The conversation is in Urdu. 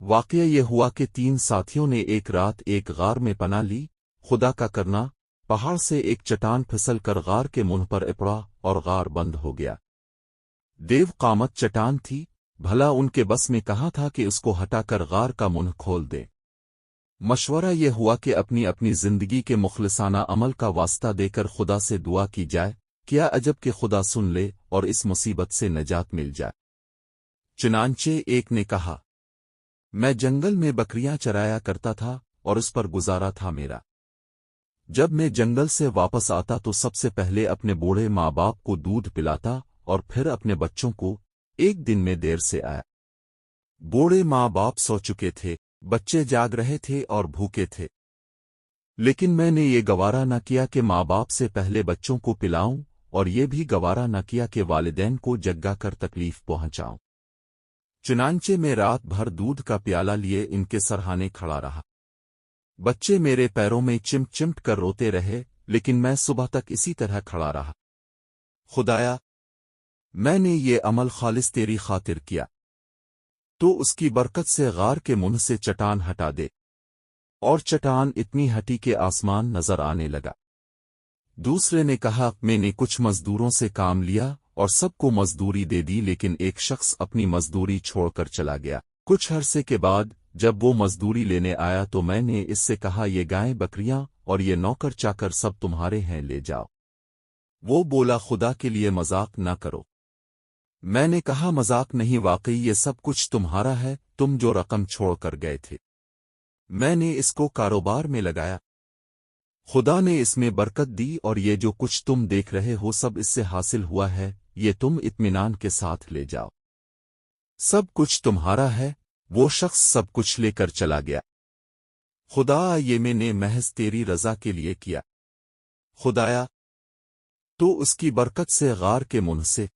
واقعہ یہ ہوا کہ 3 ساتھیوں نے ایک رات ایک غار میں پناہ لی۔ خدا کا کرنا، پہاڑ سے ایک چٹان پھسل کر غار کے منہ پر اپڑا اور غار بند ہو گیا۔ دیو قامت چٹان تھی، بھلا ان کے بس میں کہاں تھا کہ اس کو ہٹا کر غار کا منہ کھول دیں۔ مشورہ یہ ہوا کہ اپنی اپنی زندگی کے مخلصانہ عمل کا واسطہ دے کر خدا سے دعا کی جائے، کیا عجب کہ خدا سن لے اور اس مصیبت سے نجات مل جائے۔ چنانچہ ایک نے کہا، میں جنگل میں بکریاں چرایا کرتا تھا اور اس پر گزارا تھا میرا۔ جب میں جنگل سے واپس آتا تو سب سے پہلے اپنے بوڑھے ماں باپ کو دودھ پلاتا اور پھر اپنے بچوں کو۔ ایک دن میں دیر سے آیا۔ بوڑھے ماں باپ سو چکے تھے، بچے جاگ رہے تھے اور بھوکے تھے، لیکن میں نے یہ گوارا نہ کیا کہ ماں باپ سے پہلے بچوں کو پلاؤں، اور یہ بھی گوارا نہ کیا کہ والدین کو جگا کر تکلیف پہنچاؤں۔ چنانچہ میں رات بھر دودھ کا پیالہ لیے ان کے سرہانے کھڑا رہا۔ بچے میرے پیروں میں چمٹ چمٹ کر روتے رہے، لیکن میں صبح تک اسی طرح کھڑا رہا۔ خدایا، میں نے یہ عمل خالص تیری خاطر کیا، تو اس کی برکت سے غار کے منہ سے چٹان ہٹا دے۔ اور چٹان اتنی ہٹی کہ آسمان نظر آنے لگا۔ دوسرے نے کہا، میں نے کچھ مزدوروں سے کام لیا اور سب کو مزدوری دے دی، لیکن ایک شخص اپنی مزدوری چھوڑ کر چلا گیا۔ کچھ عرصے کے بعد جب وہ مزدوری لینے آیا تو میں نے اس سے کہا، یہ گائیں بکریاں اور یہ نوکر چاکر سب تمہارے ہیں، لے جاؤ۔ وہ بولا، خدا کے لیے مذاق نہ کرو۔ میں نے کہا، مذاق نہیں، واقعی یہ سب کچھ تمہارا ہے، تم جو رقم چھوڑ کر گئے تھے۔ میں نے اس کو کاروبار میں لگایا، خدا نے اس میں برکت دی، اور یہ جو کچھ تم دیکھ رہے ہو سب اس سے حاصل ہوا ہے، یہ تم اطمینان کے ساتھ لے جاؤ۔ سب کچھ تمہارا ہے۔ وہ شخص سب کچھ لے کر چلا گیا۔ خدا، یہ میں نے محض تیری رضا کے لیے کیا۔ خدایا، تو اس کی برکت سے غار کے منہ سے